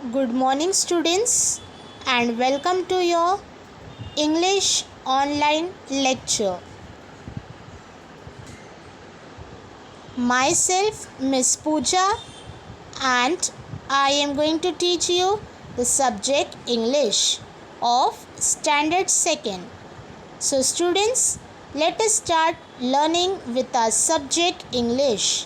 Good morning, students, and welcome to your English online lecture. Myself, Miss Pooja, and I am going to teach you the subject English of Standard 2nd. So, students, let us start learning with our subject English.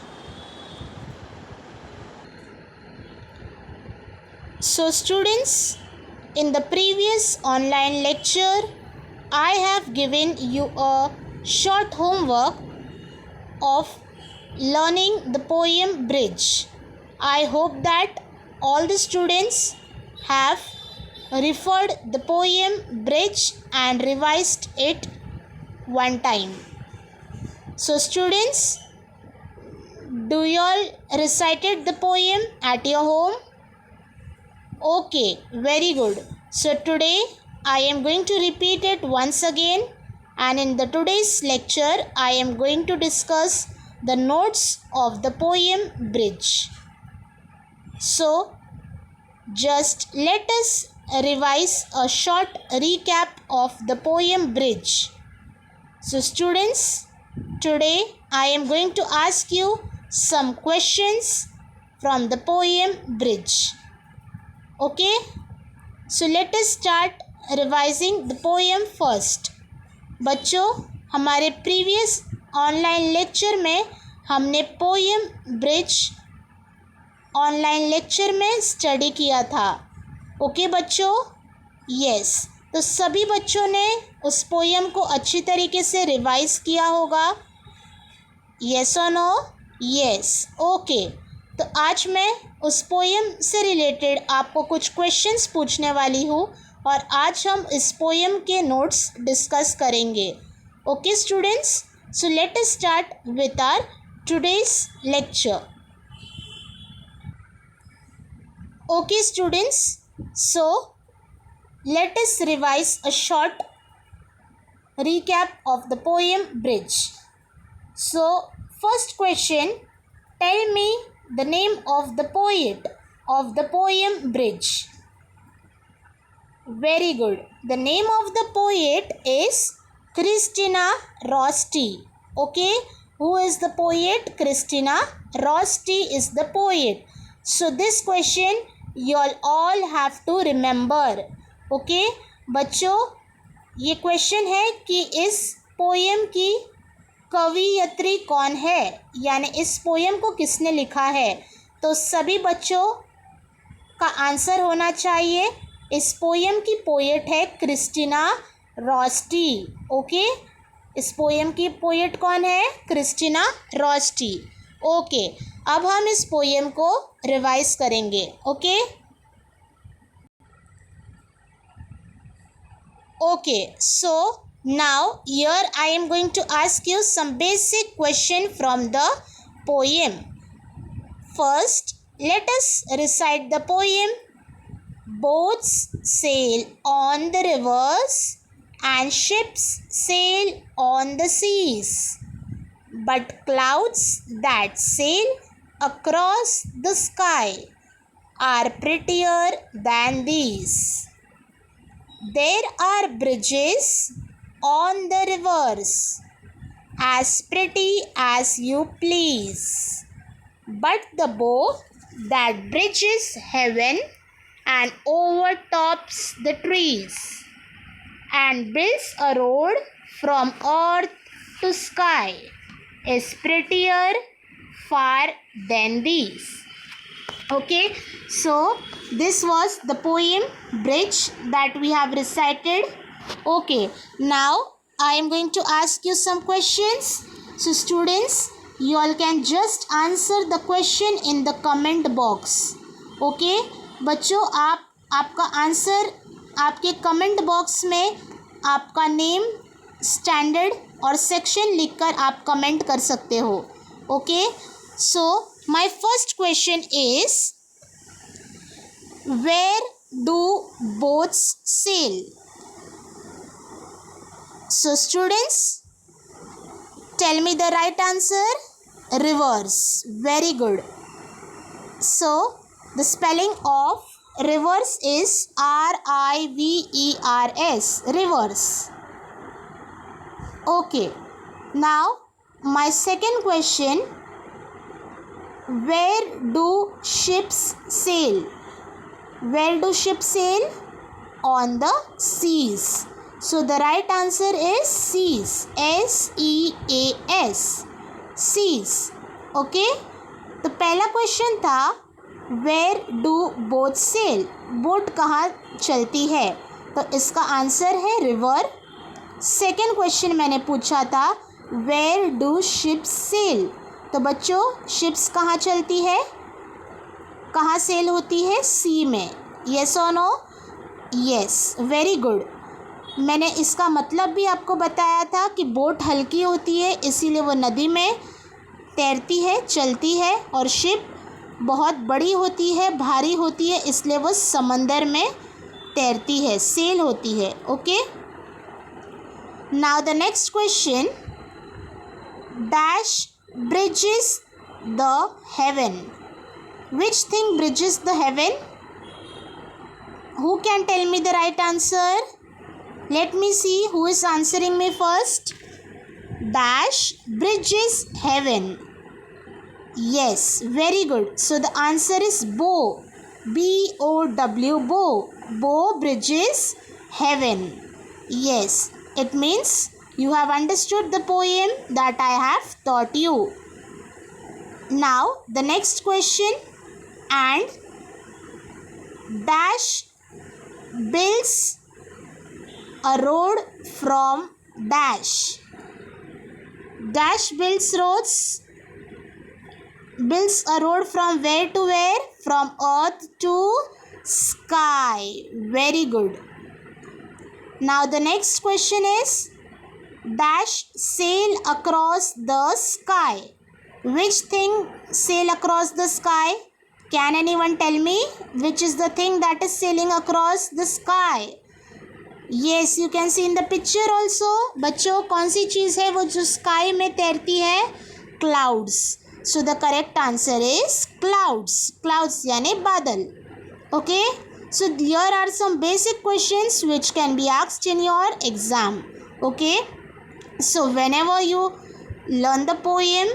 So, students, in the previous online lecture, I have given you a short homework of learning the poem Bridge. I hope that all the students have referred the poem Bridge and revised it one time. So, students, do you all recited the poem at your home? Okay, very good. So today I am going to repeat it once again, and in the today's lecture I am going to discuss the notes of the poem Bridge. So just let us revise a short recap of the poem Bridge. So students, today I am going to ask you some questions from the poem Bridge. Okay, so let us start revising the poem first. बच्चों, हमारे previous online lecture में हमने poem bridge online lecture में study किया था. Okay बच्चों, yes. तो सभी बच्चों ने उस पोएम को अच्छी तरीके से रिवाइज किया होगा. यस और नो? यस. ओके. तो आज मैं उस पोएम से रिलेटेड आपको कुछ क्वेश्चंस पूछने वाली हूँ और आज हम इस पोएम के नोट्स डिस्कस करेंगे. Okay students, so let us start with our today's lecture. Okay students, so let us revise a short recap of the poem Bridge. So first question, tell me the name of the poet of the poem Bridge. Very good. The name of the poet is Christina Rossetti. Okay, who is the poet? Christina Rossetti is the poet. So this question you all have to remember. Okay बच्चों, ये question है कि इस poem की कवियत्री कौन है, यानी इस पोएम को किसने लिखा है. तो सभी बच्चों का आंसर होना चाहिए. इस पोएम की पोएट है क्रिस्टीना रॉस्टी. ओके, इस पोएम की पोएट कौन है? क्रिस्टीना रॉस्टी. ओके, अब हम इस पोएम को रिवाइज करेंगे. Okay okay, so now here I am going to ask you some basic question from the poem. First, let us recite the poem. Boats sail on the rivers and ships sail on the seas, but clouds that sail across the sky are prettier than these. There are bridges on the rivers, as pretty as you please, but the bow that bridges heaven and overtops the trees and builds a road from earth to sky is prettier far than these. Okay, so this was the poem Bridge that we have recited. Okay, now I am going to ask you some questions. So students, you all can just answer the question in the comment box. Okay बच्चों, आपका answer आपके comment box में आपका name, standard और section लिखकर आप comment कर सकते हो. Okay, so my first question is, where do boats sail? So students, tell me the right answer. Rivers. Very good. So the spelling of Reverse is R-I-V-E-R-S. Reverse. Okay. Now, my second question. Where do ships sail? Where do ships sail? On the seas. So the right answer is seas. S-E-A-S. Seas. Okay. तो पहला question था where do boat sail, boat कहाँ चलती है, तो इसका answer है river. Second question मैंने पूछा था वेयर डू शिप्स सेल, तो बच्चों शिप्स कहाँ चलती है, कहाँ सेल होती है, सी में. येस और नो? Yes, very good. मैंने इसका मतलब भी आपको बताया था कि बोट हल्की होती है इसीलिए वो नदी में तैरती है, चलती है, और शिप बहुत बड़ी होती है, भारी होती है, इसलिए वो समंदर में तैरती है, सेल होती है. Okay. Now the next question. Dash bridges the haven. Which thing bridges the haven? Who can tell me the right answer? Let me see who is answering me first. Dash bridges heaven. Yes, very good. So the answer is bow. B-O-W, bow. Bow bridges heaven. Yes, it means you have understood the poem that I have taught you. Now the next question. And dash builds a road from dash. Dash builds a road from where to where? From earth to sky. Very good. Now the next question is dash sail across the sky. Which thing sail across the sky? Can anyone tell me which is the thing that is sailing across the sky? Yes, you can see in the picture also. बच्चों कौन सी चीज़ है वो जो sky में तैरती है? Clouds. So the correct answer is clouds. Clouds यानी बादल. Okay. So here are some basic questions which can be asked in your exam. Okay. So whenever you learn the poem,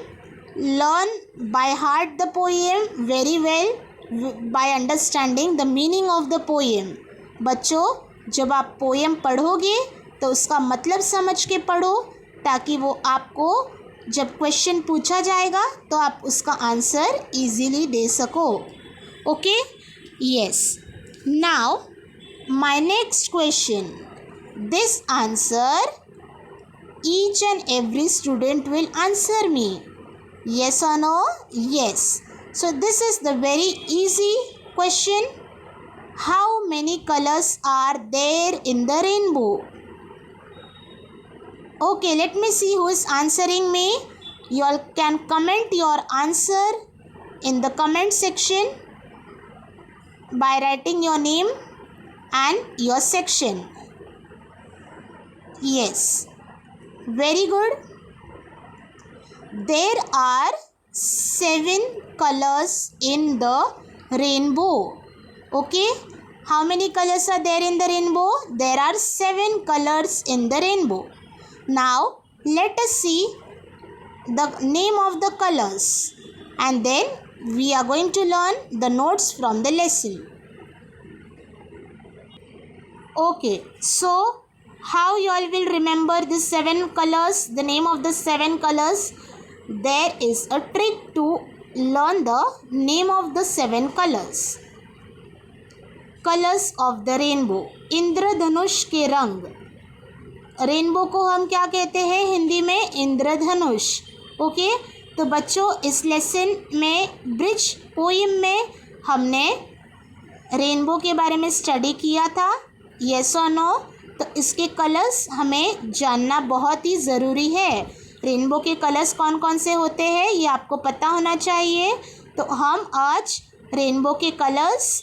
learn by heart the poem very well by understanding the meaning of the poem. बच्चों जब आप poem पढ़ोगे तो उसका मतलब समझ के पढ़ो ताकि वो आपको जब क्वेश्चन पूछा जाएगा तो आप उसका आंसर इजीली दे सको. Okay. Yes. Now my next question. This answer each and every student will answer me. Yes or no? Yes. So this is the very easy question. How many colors are there in the rainbow? Okay, let me see who is answering me. You all can comment your answer in the comment section by writing your name and your section. Yes. Very good. There are 7 colors in the rainbow. Okay. How many colors are there in the rainbow? There are 7 colors in the rainbow. Now let us see the name of the colors and then we are going to learn the notes from the lesson. Okay. So how you all will remember the 7 colors, the name of the 7 colors? There is a trick to learn the name of the 7 colors. Colors of the rainbow. इंद्रधनुष के रंग. Rainbow को हम क्या कहते हैं हिंदी में? इंद्रधनुष. Okay. तो बच्चों इस लेसन में ब्रिज पोएम में हमने रेनबो के बारे में स्टडी किया था. यस और नो? तो इसके कलर्स हमें जानना बहुत ही ज़रूरी है. रेनबो के कलर्स कौन कौन से होते हैं ये आपको पता होना चाहिए. तो हम आज रेनबो के कलर्स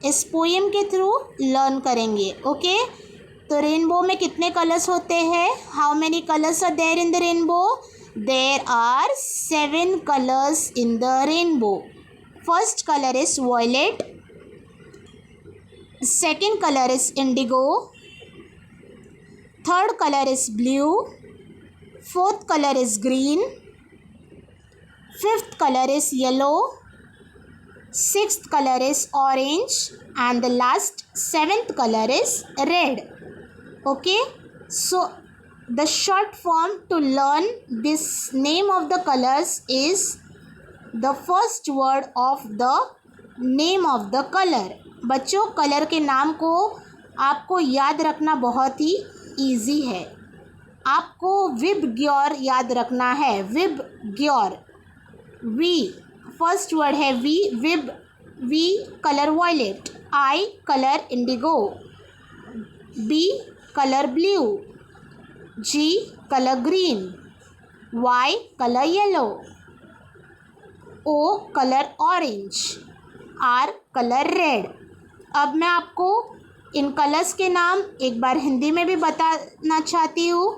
इस पोएम के थ्रू लर्न करेंगे. ओके. तो रेनबो में कितने कलर्स होते हैं? How many colours are there in the rainbow? There are 7 colours in the rainbow. First colour is violet, Second color is indigo. Third color is blue. Fourth color is green. Fifth color is yellow. Sixth color is orange. And the last seventh color is red. Okay, so the short form to learn this name of the colors is the first word of the name of the color. बच्चों, colour के नाम को आपको याद रखना बहुत ही easy है. आपको विबग्योर याद रखना है. विबग्योर. वी फर्स्ट वर्ड है V. VIB V colour violet. I colour indigo. B colour blue. G colour green. Y colour yellow. O colour orange. R colour red. अब मैं आपको इन कलर्स के नाम एक बार हिंदी में भी बताना चाहती हूँ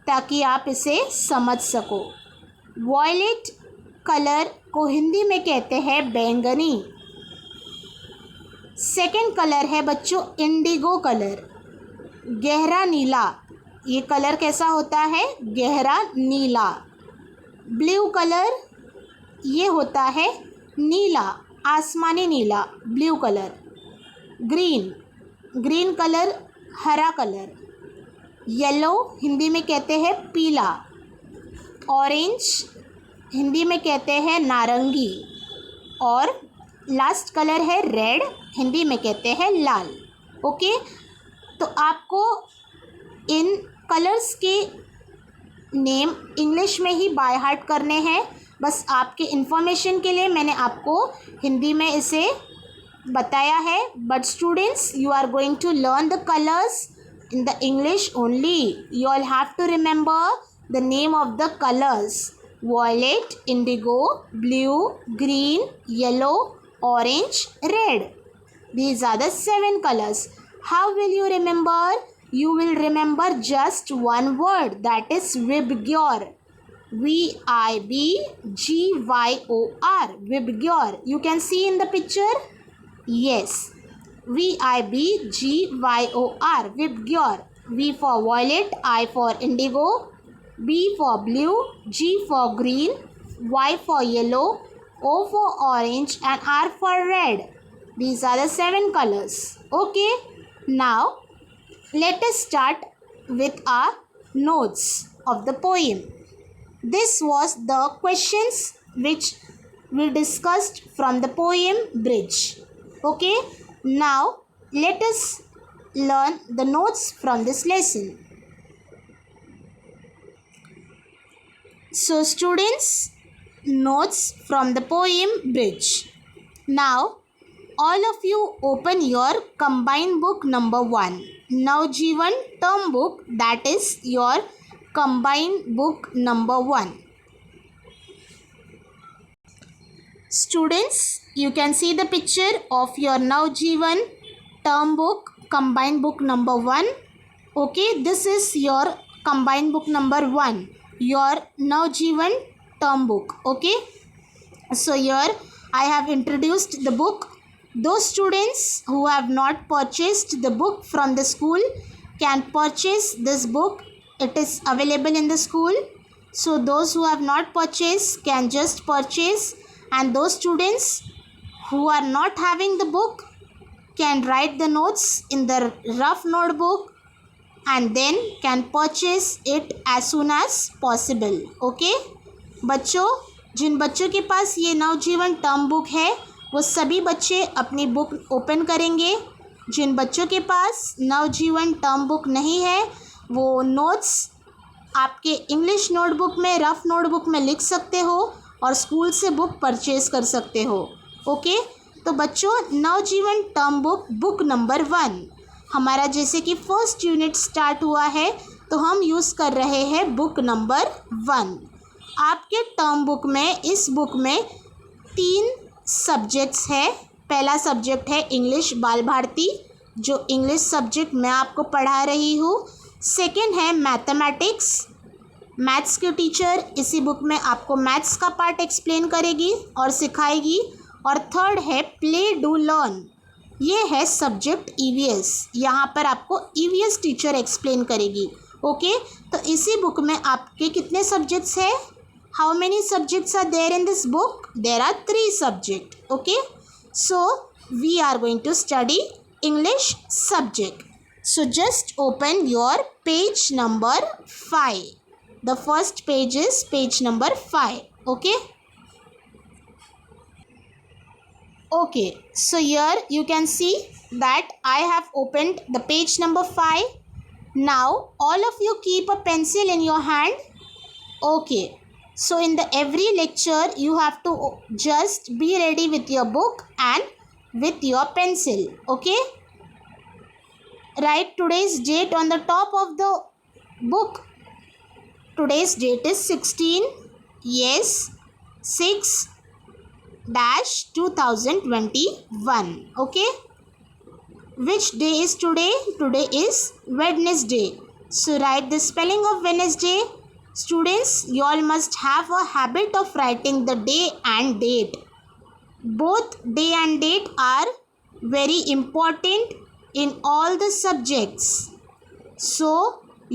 ताकि आप इसे समझ सको. वॉयलेट कलर को हिंदी में कहते हैं बैंगनी. सेकंड कलर है बच्चों इंडिगो कलर, गहरा नीला. ये कलर कैसा होता है? गहरा नीला. ब्लू कलर, ये होता है नीला, आसमानी नीला, blue colour. Green, green colour हरा कलर. येलो हिंदी में कहते हैं पीला. ऑरेंज हिंदी में कहते हैं नारंगी. और लास्ट कलर है रेड, हिंदी में कहते हैं लाल. ओके, तो आपको इन कलर्स के नेम इंग्लिश में ही बाय हार्ट करने हैं. बस आपके इन्फॉर्मेशन के लिए मैंने आपको हिंदी में इसे बताया है. But students, you are going to learn the colours in the English only. You all have to remember the name of the colors: violet, indigo, blue, green, yellow, orange, red. These are the 7 colors. How will you remember? You will remember just one word, that is Vibgyor. Vibgyor. Vibgyor. You can see in the picture? Yes. Vibgyor. Vibgyor. V for violet, I for indigo, B for blue, G for green, Y for yellow, O for orange, and R for red. These are the 7 colors. Okay, now let us start with our notes of the poem. This was the questions which we discussed from the poem Bridge. Okay, now let us learn the notes from this lesson. So students, notes from the poem Bridge. Now all of you open your combined book number 1, Navjeevan term book, that is your combined book number 1. Students, you can see the picture of your Navjeevan term book, combined book number 1. Okay, this is your combined book number 1, your Navjeevan term book. Okay, so here I have introduced the book. Those students who have not purchased the book from the school can purchase this book. It is available in the school. So those who have not purchased can just purchase, and those students who are not having the book can write the notes in the rough notebook and then can purchase it as soon as possible. Okay, बच्चों, जिन बच्चों के पास ये नवजीवन term book है वो सभी बच्चे अपनी book open करेंगे. जिन बच्चों के पास नवजीवन टर्म बुक नहीं है वो नोट्स आपके इंग्लिश नोटबुक में, रफ नोटबुक में लिख सकते हो और स्कूल से बुक परचेज़ कर सकते हो. ओके, तो बच्चों, नवजीवन टर्म बुक, बुक नंबर 1 हमारा जैसे कि फर्स्ट यूनिट स्टार्ट हुआ है तो हम यूज़ कर रहे हैं बुक नंबर 1. आपके टर्म बुक में, इस बुक में 3 सब्जेक्ट्स है. पहला सब्जेक्ट है इंग्लिश बाल भारती, जो इंग्लिश सब्जेक्ट मैं आपको पढ़ा रही हूँ. सेकेंड है मैथमेटिक्स, मैथ्स की टीचर इसी बुक में आपको मैथ्स का पार्ट एक्सप्लेन करेगी और सिखाएगी. और थर्ड है प्ले डू लर्न, ये है सब्जेक्ट ईवीएस। यहाँ पर आपको ईवीएस टीचर एक्सप्लेन करेगी। ओके, तो इसी बुक में आपके कितने सब्जेक्ट्स है? How many subjects are there in this book? There are 3 subject. Okay, so we are going to study English subject. So just open your page number 5. The first page is page number 5. Okay. Okay. So here you can see that I have opened the page number 5. Now all of you keep a pencil in your hand. Okay. So in the every lecture you have to just be ready with your book and with your pencil. Okay. Write today's date on the top of the book. Today's date is 16/6/2021. Okay. Which day is today? Today is Wednesday. So write the spelling of Wednesday. Students, you all must have a habit of writing the day and date. Both day and date are very important in all the subjects. So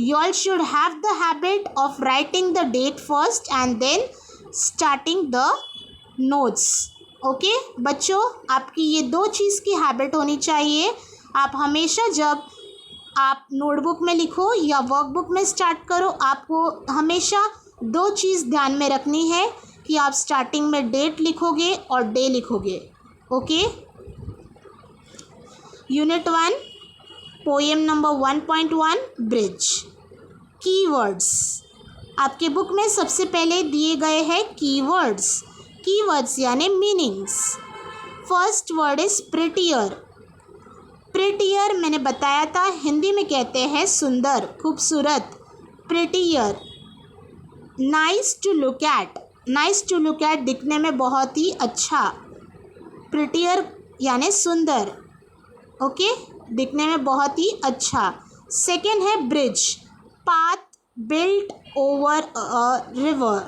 you all should have the habit of writing the date first and then starting the notes. Okay बच्चों, आपकी ये 2 चीज़ की habit होनी चाहिए. आप हमेशा जब आप नोटबुक में लिखो या वर्कबुक में स्टार्ट करो, आपको हमेशा 2 चीज़ ध्यान में रखनी है कि आप स्टार्टिंग में डेट लिखोगे और डे लिखोगे. Okay. Unit 1 poem number 1.1 bridge. Keywords. आपके बुक में सबसे पहले दिए गए हैं कीवर्ड्स. कीवर्ड्स यानी meanings. First word is prettier. Prettier मैंने बताया था हिंदी में कहते हैं सुंदर, खूबसूरत. Prettier. Nice to look at. Nice to look at दिखने में बहुत ही अच्छा. प्रिटियर यानी सुंदर. ओके, दिखने में बहुत ही अच्छा. सेकेंड है bridge. Path built over a river.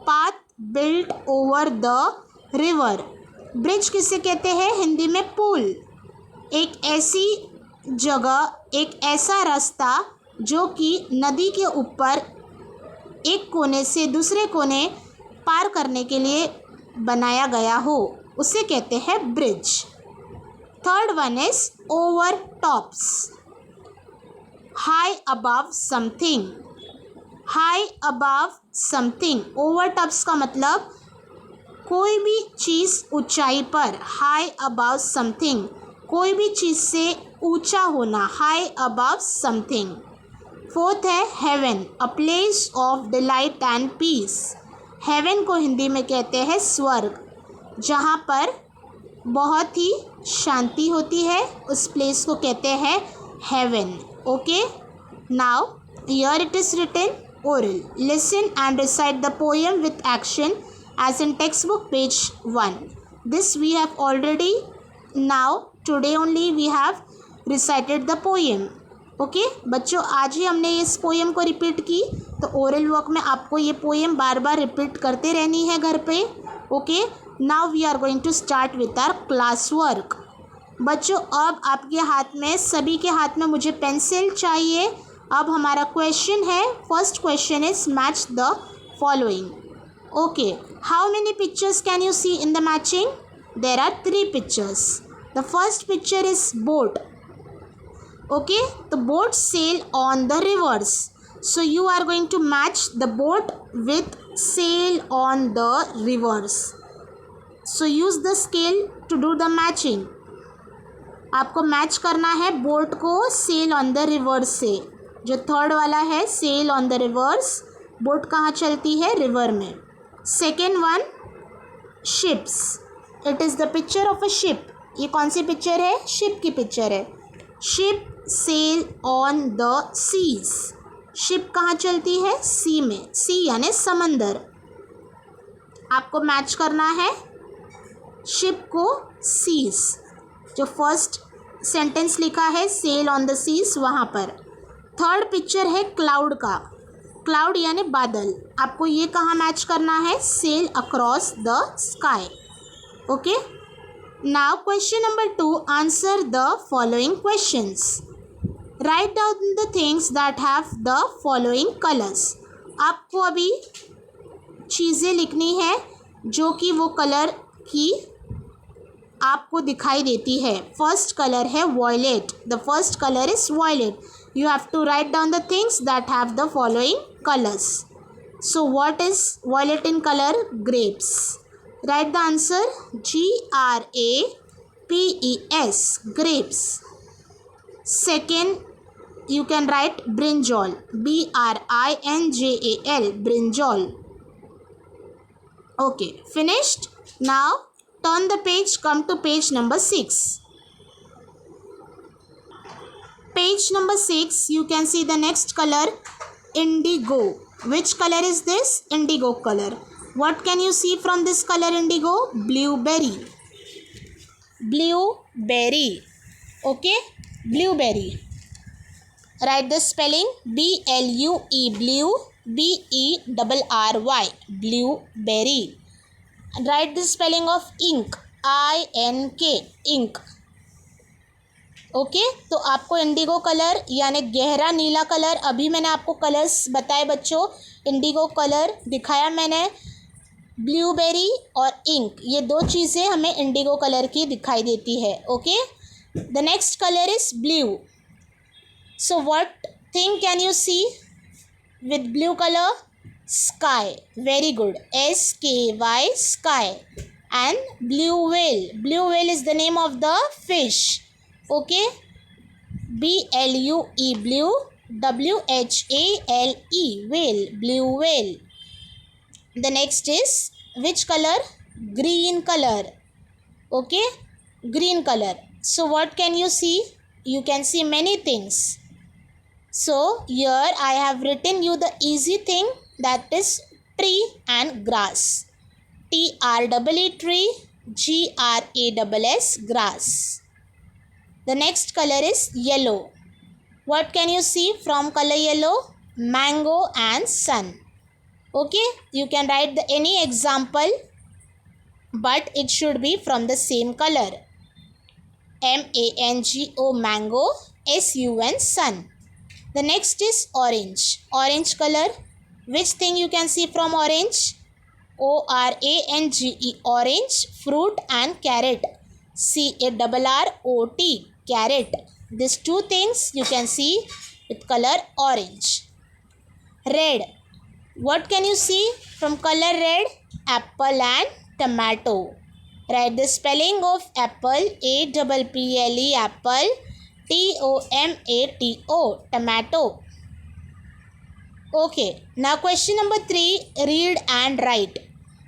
Path built over the river. Bridge किसे कहते हैं हिंदी में? पुल. एक ऐसी जगह, एक ऐसा रास्ता जो कि नदी के ऊपर एक कोने से दूसरे कोने पार करने के लिए बनाया गया हो, उसे कहते हैं bridge. Third one is over tops. High above something. High above something. Over tops का मतलब कोई भी चीज़ ऊंचाई पर. हाई अबव समथिंग, कोई भी चीज़ से ऊंचा होना. High above something. फोर्थ है heaven. A place of delight and peace. Heaven को हिंदी में कहते हैं स्वर्ग. जहाँ पर बहुत ही शांति होती है, उस प्लेस को कहते हैं heaven. Okay. Now here it is written oral. Listen and recite the poem with action as in text book page 1. This we have already now today only we have recited the poem. Okay बच्चों, आज ही हमने इस poem को repeat की, तो oral work में आपको ये पोएम बार बार रिपीट करते रहनी है घर पे. Okay. Now we are going to start with our class work. बच्चों, अब आपके हाथ में, सभी के हाथ में मुझे पेंसिल चाहिए. अब हमारा क्वेश्चन है, first question is match the following. Okay, how many pictures can you see in the matching? There are 3 pictures. The first picture is boat. Okay, the boat sail on the rivers. So you are going to match the boat with sail on the rivers. So use the scale to do the matching. आपको match करना है boat को cell on the reverse से. जो third वाला है sail on the rivers, boat कहाँ चलती है? रिवर में. Second one ships. It is the picture of a ship. ये कौन सी पिक्चर है? शिप की पिक्चर है. Ship sail on the seas. Ship कहाँ चलती है? सी में. सी यानी समंदर. आपको मैच करना है शिप को सीज. जो फर्स्ट सेंटेंस लिखा है सेल ऑन द सीज, वहाँ पर. थर्ड पिक्चर है क्लाउड का. क्लाउड यानी बादल. आपको ये कहाँ मैच करना है? Sail across the sky. Okay. Now question number 2, answer the following questions. Write down the things that have the following colors. आपको अभी चीज़ें लिखनी है जो कि वो कलर की आपको दिखाई देती है. फर्स्ट कलर है violet. The first colour is violet. You have to write down the things that have the following colours. So what is violet in colour? Grapes. Write the answer. GRAPES, grapes. Second, you can write brinjal. BRINJAL, brinjal. Okay, finished. Now turn the page, come to page number 6. Page number 6, you can see the next color, indigo. Which color is this? Indigo color. What can you see from this color indigo? Blueberry. Blueberry. Okay, blueberry. Write the spelling. BLUE, blue, BERRY, blueberry. Write the spelling of ink. INK, ink. Okay तो आपको Indigo colour यानी गहरा नीला colour, अभी मैंने आपको colours बताए बच्चों. Indigo colour दिखाया मैंने, ब्लूबेरी और इंक, ये दो चीज़ें हमें इंडिगो कलर की दिखाई देती है. Okay, the next colour is blue. So what thing can you see with blue colour? Sky. Very good. SKY, sky. And blue whale. Blue whale is the name of the fish. Okay, BLUE, blue, WHALE, whale, blue whale. The next is which color? Green color. Okay, green color. So what can you see? You can see many things. So here I have written you the easy thing, that is tree and grass. TREE, tree, GRASS, grass. The next color is yellow. What can you see from color yellow? Mango and sun. Okay, you can write any example, but it should be from the same color. MANGO, mango. SUN, sun. The next is orange. Orange color. Which thing you can see from orange? ORANGE, orange. Fruit and carrot. CARROT, carrot. These two things you can see with color orange. Red. What can you see from color red? Apple and tomato. Write the spelling of apple. APPLE, apple. TOMATO, tomato. Okay, now question number 3, read and write.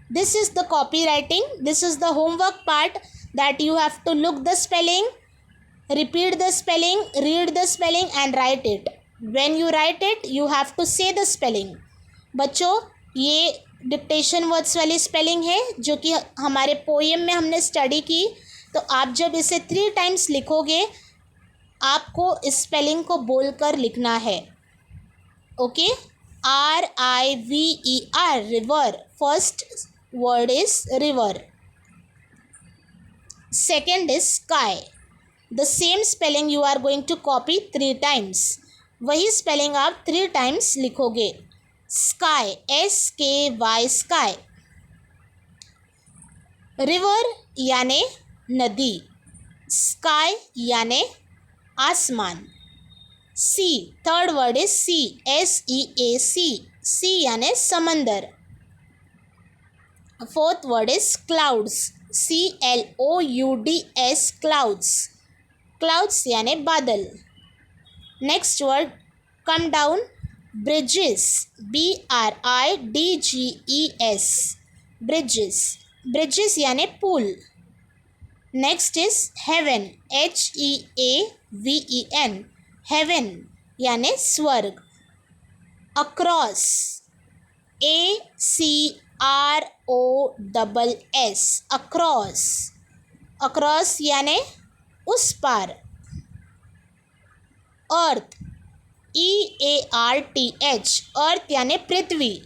This is the copywriting. This is the homework part, that you have to look the spelling, repeat the spelling, read the spelling and write it. When you write it, you have to say the spelling. बच्चों, ये dictation words वाली spelling है जो कि हमारे poem में हमने study की. तो आप जब इसे 3 टाइम्स लिखोगे, आपको इस स्पेलिंग को बोलकर लिखना है. Okay, RIVER, river. First word is river. Second is sky. The same spelling you are going to copy 3 times. वही spelling आप 3 times लिखोगे. Sky, SKY, sky. River यानी नदी. Sky यानी आसमान. Sea, third word is sea. SEAC, sea यानी समंदर. Fourth word is clouds. CLOUDS, clouds. Clouds यानी बादल. Next word, come down, bridges. BRIDGES, bridges. Bridges यानी pool. Next is heaven. HEAVEN, heaven यानी स्वर्ग. Across. ACROSS, across. across यानी उस पार. earth. EARTH, earth यानी पृथ्वी.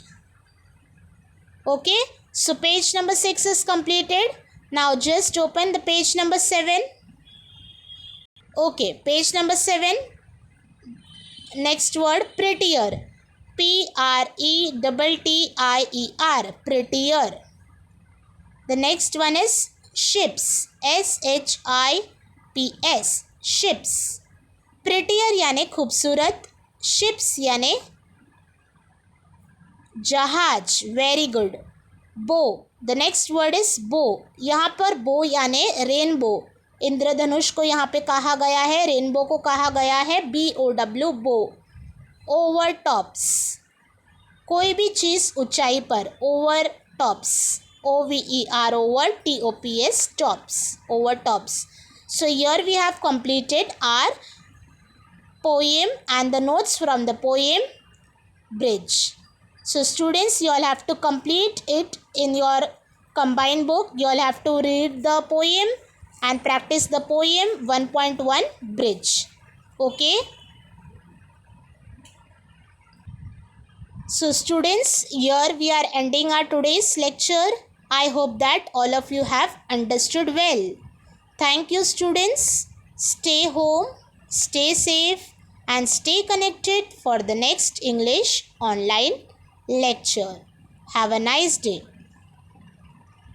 Okay, so page number 6 is completed. Now just open the page number 7. Okay, page number 7. Next word, prettier. Prettier. Prettier. The next one is ships. ships. Ships. Prettier यानी खूबसूरत, ships यानी जहाज. Very good. Bow. The next word is bow. यहाँ पर bow यानी rainbow. इंद्रधनुष को यहाँ पे कहा गया है, रेनबो को कहा गया है BOW. bow. Over tops. कोई भी चीज़ ऊंचाई पर. Over tops. OVER over TOPS tops. Over tops. So here we have completed our poem and the notes from the poem Bridge. So students, you all have to complete it in your combined book. You all have to read the poem and practice the poem 1.1 Bridge. Okay. So students, here we are ending our today's lecture. I hope that all of you have understood well. Thank you students. Stay home, stay safe and stay connected for the next English online lecture. Have a nice day.